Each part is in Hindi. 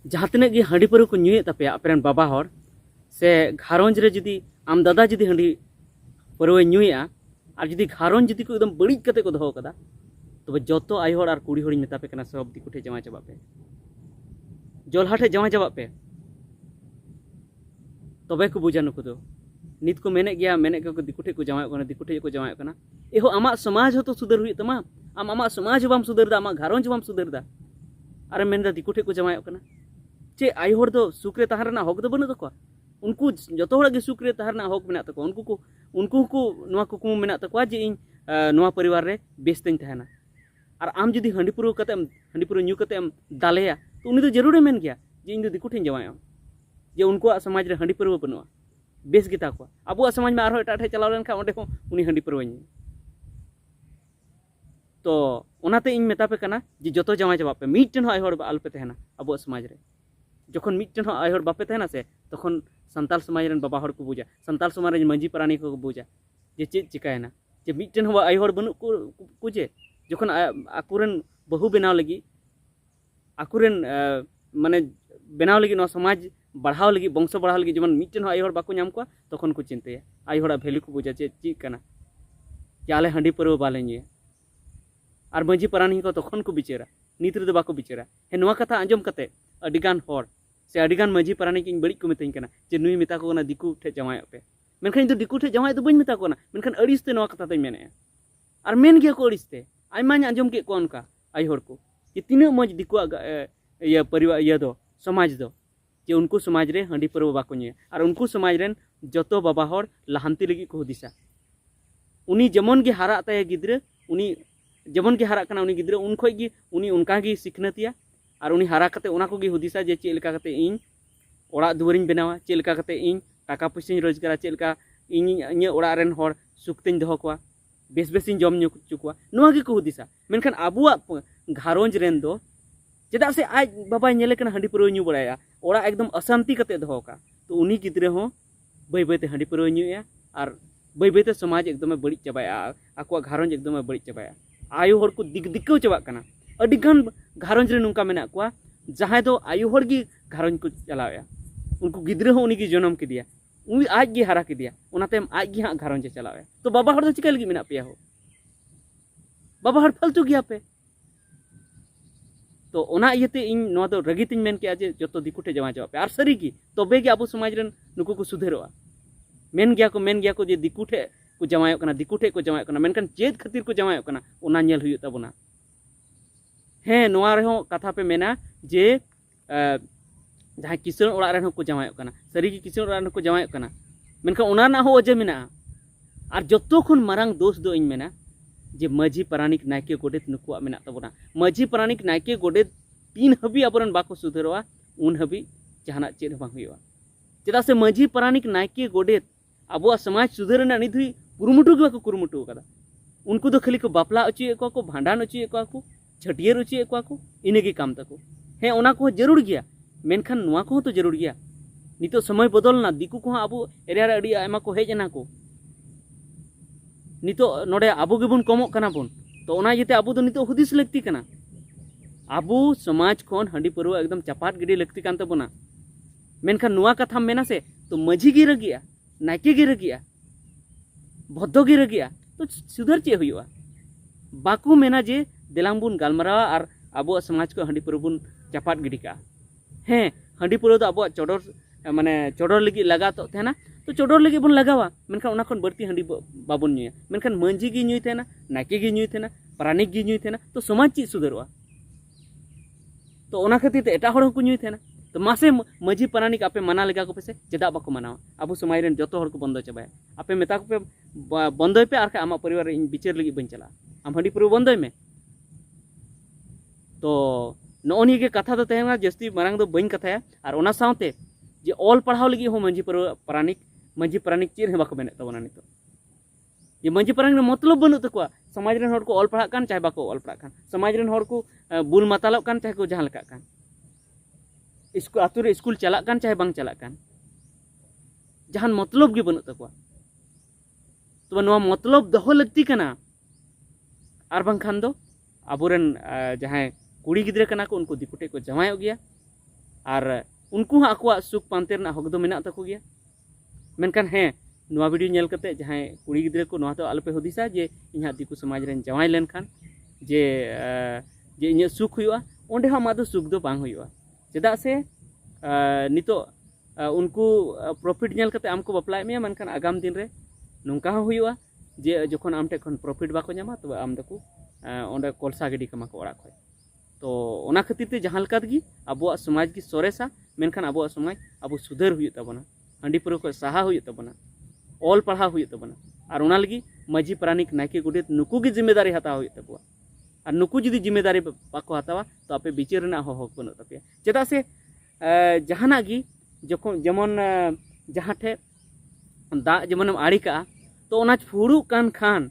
जहाँ तक गे हांडी पारू को ᱧᱩᱭᱮᱫ ᱛᱟᱯᱮᱭᱟ ᱟᱯᱮᱨᱮᱱ ᱵᱟᱵᱟ ᱦᱚᱲ ᱥᱮ ᱜᱷᱟᱨᱚᱸᱡᱽ ᱨᱮ ᱡᱩᱫᱤ ᱟᱢ ᱫᱟᱫᱟ ᱡᱩᱫᱤ ᱦᱟᱺᱰᱤ ᱯᱟᱹᱨᱣᱟᱹᱭ ᱧᱩᱭᱮᱜᱼᱟ ᱟᱨ ᱡᱩᱫि ᱜᱷᱟᱨᱚᱸᱡᱽ ᱡᱩᱫि ᱠᱚ ᱮᱠᱫᱚᱢ ᱵᱟᱹᱲᱤᱡ ᱠᱟᱛᱮ ᱠᱚ ᱫᱚᱦᱚ ᱠᱟᱫᱟ ᱛᱚᱵᱮ ᱡᱚᱛᱚ ᱟᱭᱳ ᱦᱚᱲ ᱟᱨ ᱠᱩᱲᱤ ᱦᱚᱲᱤᱧ ᱢᱮᱛᱟ ᱯᱮ ᱠᱟᱱᱟ ᱥᱚᱵ ᱫᱤᱠᱩ ᱴᱷᱮᱡ ᱡᱟᱶᱟᱭ ᱪᱟᱵᱟᱜ ᱯᱮ, ᱡᱚᱞᱦᱟ ᱴᱷᱮᱡ ᱡᱟᱶᱟᱭ ᱪᱟᱵᱟᱜ ᱯᱮ, तबे को बुझा नुकु दो नित को मेने गया मेने को दिकु ठेज को जावायोग कना दिकु ठेज को जावायोग कना एहो आमा समाज हो तो सुधर हुई तमा आम आमा समाज बाम सुधरदा आमा घारोंज बाम सुधरदा अरे मेनदा दिकु ठेज को जावायोग कना चे आई होड़ दो सुख रे तहां रेना हक दो बनु तको उनको जतो होड़ गे सुख रे तहां रेना हक मेना तको उनको को नोआ कुकुम मेना तको जे इन नोआ परिवार रे बेस तें तहना और आम जुदी हंडी पुरु कते हंडी पुरु न्यू कते दालेया तो उनी तो जरूर मेन गया जे इन दो दिकु ठेज जावायो जे उनको समाज रे हंडी पुरु बनुआ बेस गीता को अब समाज में आरो एटा ठे चलाव लेन खा ओंडे को उनी हंडी पुरु तो ओनाते इन मेता पे कना जे जतो जावाय चाबा पे मिटन हो आय होड़ आल पे तहना अब समाज रे जखन मिटन हो आय होड़ बापे तहना से तखन संताल समाज रेन बाबा होड़ को बुझा संताल समाज रे मंजी प्राणी को बुझा जे चेत चिकायना जे मिटन हो आय होड़ बनु को जे जखन आकुरेन बहु बेनाव लगी आकुरेन माने बेनाव लगी नो समाज बढ़ाव लगी वंश बढ़ाव लगी जमन मिटन आय होड़ बाको नाम को तखन को चिंताया आय होड़ा वैल्यू को बुझा चे ची कना जे आले हंडी परव बाले निये और मंजी प्राणी को तखन को बिचारा नित रे बाको बिचारा हे नोआ कथा आंजम कते अडिगान होड़ से अडिगान मंजी प्राणी की बड़ी को मितई कना जे नुई मिता को ना दिकु ठे जमाय पे मेनखान तो दिकु ठे जमाय तो बኝ मिता को ना मेनखान अड़िसते नोआ कथा तई मेने और मेन गया को अड़िसते आयमाñ आंजम के को उनका आय होड़ को कि तीना मज दिकु या परिवार या दो समाज दो जे उनको समाज रे हंडी परव बाको निये और उनको समाज रेन जतो बाबा होड़ लहांती लगी को दिशा उनी जमन गे हारा ताय गिद्रे उनी जमन गे हारा कना उनी गिद्रे उन खोय गी उनी उनका गी सिखनतिया और उनी हारा कते उना को गी हुदिसा जे चेल का कते इन ओड़ा दुवरिन बेनावा चेल का कते इन टाका पैसा रोजगार चेल का इन इन ओड़ा रेन होड़ सुखतेन दोहो कोआ बेस बेसिन जम न्यू चुकुआ नोआ गी को हुदिसा मेनखान आबुआ घारोंज रेन दो चेदा से आज बाबा नेले कना हंडी परव न्यू बड़ाया ओड़ा एकदम अशांति कते दोहो का तो उनी गिद्रे हो बै बैते हंडी परव न्यूया और बै बैते समाज एकदम बड़ी चाबाया आको घारोंज एकदम बड़ी चाबाया आयो होड़ को दिक्कौ चाबा कना अडिगान घारोंज रे नुका मेना कोआ जहां दो आयो होड़ गी घारोंज को चलावया उनको गिद्रे हो उनी गी जन्म के दिया उनी आज गी हारा के दिया उनाते आज गी हां घारोंज चलावया तो बाबा होड़ दो चिका लगी मेना पेया हो बाबा होड़ फालतू गया पे तो ओना इयते इन नोआ दो रगितिन मेन के जे जतो दिकु ठे जमा पे आर सरी की तबे गे आबो समाज रेन नुकु को सुधेरोआ मेन गया को जे दिकु ठे को जमायो कना दिकु ठे को जमायो कना मेनखान चेत खातिर को जमायो कना ओना नेल हुयु ताबोना हे नोआ रे हो कथा पे मेना जे जहां किसान ओड़ा रेन को जमायो कना सरी की किसान ओड़ा रेन को जमायो कना मेनखान ओना ना हो अजे मेना आर जतो खन मारांग दोष दो इन मेना जे माझी प्राणिक नायके गोडेत नुकुआ मेना तबोना माझी प्राणिक नायके गोडेत तीन हबी आबरन बाको सुधरवा उन हबी जहाना चेद बांग हुआ चेदा से माझी प्राणिक नायके गोडेत आबो समाज सुधरना निधुई कुरुमुटु गे को कुरुमुटु कदा उनको तो खाली को बापला अचुए को भांडान अचुए को छटियर अचुए को इनेगी काम तको हे ओना को जरूर गया मेनखान नोआ को तो जरूर गया नितो समय बदलना दिकु को आबो एरिया रे अडी आयमा को हेजना को नितो नोडे आबो गेबुन कमोक कना बोन तो ओना जेते आबो तो नितो हुदिस लगती कना आबो समाज खोन हंडी परव एकदम चपाट गिडी लगती कान तबोना मेनखान नुआ कथा मेना से तो मजी गी रगिया नायके गी रगिया भद्दो गी रगिया तो सुधर चे हुआ बाकू मेना जे देलांग बुन गालमरावा और आबो समाज को हंडी परव बुन चपाट गिडी का हे हंडी परव तो आबो चोडर माने चोडर लगी लगा तो थेना तो चोडर लगी बन लगावा मेनखान ओना खन बर्ती हंडी बाबन न्यूया मेनखान मंजी गी न्यूय थेना नायके गी न्यूय थेना प्राणिक गी न्यूय थेना तो समाज ची सुधरवा तो ओना खातिर ते एटा होड़ को न्यूय थेना तो मासे मजी प्राणिक आपे मना लगा को पेसे चेदा बाको मनावा आबो समाज रेन जतो होड़ को बंदो चबाया आपे मेता को पे बंदोय पे आर आमा परिवार इन बिचार लगी बन चला आम हंडी परव बंदोय में तो नोनी के कथा तो तहेना जस्ती मारांग दो बइन कथाया और ओना सावते जे ऑल पढ़ाव लगी हो मंजी प्राणिक चेर बाको मेने तबोना नितो जे मंजी प्राणिक मतलब बनु तको समाज रेन होड़ को ऑल पढ़ा कान चाहे बाको ऑल पढ़ा कान समाज रेन होड़ को बुल मातालो कान चाहे को जहां लका कान स्कूल आतु रे स्कूल चला कान चाहे बांग चला कान जहां मतलब गे बनु तको तो नोआ मतलब दहो लगती कना आर बांग खान दो आबोरेन जहां कुड़ी गिद्रे कना को उनको दिकुटे को जमायो गया और उनको हाँ आकुआ सुख पानते हक दो मेना तको गया मेनखान हें नवा वीडियो नेल कते जहां कुड़ी गिद्रे को नवा तो आलपे हुदिसा जे इहा दिकु समाज रेन जवाई लेनखान जे जे इन सुख हुआ ओंडे हम आदो सुख दो बांग हुआ चेदा से नितो उनको प्रॉफिट नेल कते आमको बपलाय में मेनखान आगाम दिन रे नोंका हुआ जे जखन आम ठेन प्रॉफिट बाको नामा तब आम दको ओंडे कोलसा गिडी कमा को ओड़ा खय तो ओना खातिर ते जहां लका गी आबो समाज की सोरेसा मेनखान आबो समाज आबो सुधर हुई तबना हांडी पुरो को साहा हुई तबना ऑल पढ़ा हुई तबना और ओना लगी माझी प्राणिक नायके गुडेत नुकु की जिम्मेदारी हता हुई तबवा और नुकु जुदी जिम्मेदारी बाको हतावा तो आपे बिचार ना हक बन तपे चेदा से जहाना गी जखन जेमन जहां ठे दा जेमन आड़ी का तो ओना फुड़ू कान खान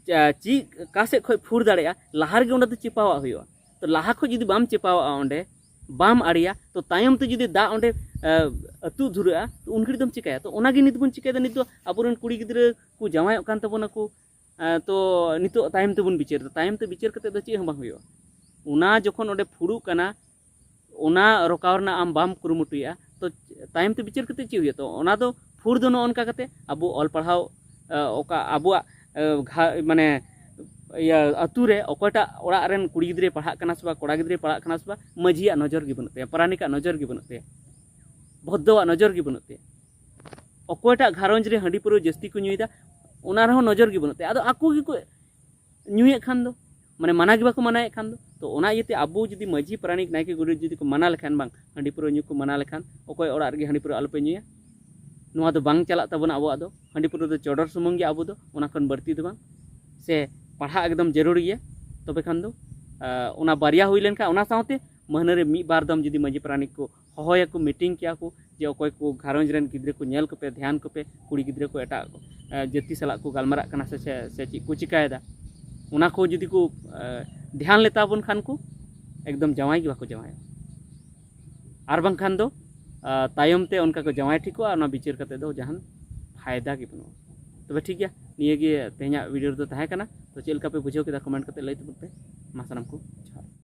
ची कासे खय फुड़ दाड़ेया लाहार गे ओंडे तो चिपावा हुआ तो लाहा खो जुदी बाम चिपावा ओंडे बाम आड़िया तो तायम ते जुदी दा ओंडे अतु धुरा तो उनकी दम चिकाया तो ओना गे नित बन चिकायदा नित आबोरन कुड़ी गिद्रा को जामाय कान तबोना को तो नितो तायम ते बन बिचार तायम ते बिचार कते द ची हम बांग हुआ ओना जखन ओंडे फुड़ू कना ओना रोकावरना आम बाम कुरुमुटुया तो तायम ते बिचार कते ची हुआ तो ओना दो फुड़ दो नोनका कते आबो ऑल पढ़ाव ओका आबोआ माने अतु रे अकोटा ओड़ा रेन कुड़ी गिद्रे पढ़ा कना सबा कोड़ा गिद्रे पढ़ा कना सबा मजिया नजर गे बनते परानिका नजर गे बनते भद्दवा नजर गे बनते अकोटा घारंज रे हांडी पुरो जस्ती को नुईदा ओना रहो नजर गे बनते आदो आको गे को नुये खान दो माने मना गे बाको मनाए खान दो तो ओना इते आबो जुदी मजी प्राणिक नायके गुरु जुदी को मना लेखान बांग हांडी पुरो न्यू को मना लेखान अकोय ओड़ा रे हांडी पुरो आलपे नुया नोआ दो बांग चला तबना आबो आदो हांडी पुरो दो चोडर सुमंग गे आबो दो ओना खन बर्ती दो बांग से पढ़ा एकदम जरूरी है तबे खान दो ओना बारिया हुई लेन का ओना सावते महीने रे मी बार दम जुदी मजी प्राणिक को होया को मीटिंग किया को जे अकोय को घारंज रेन गिद्रे को नेल को पे ध्यान को पे कुड़ी गिद्रे को एटा जति सला को गालमरा कना से ची को चिकायदा ओना को जुदी को ध्यान लेता बन खान को एकदम जवाई गे बाको जवाई आर बांग खान दो तायम ते उनका को जवाई ठीक हुआ ओना बिचार कते दो जहान फायदा गे बनो तबे ठीक गया निये गे तेहना वीडियो तो ताहे कना तो चेलका पे बुझाव केदा कमेंट कते लई तबे मा सानाम को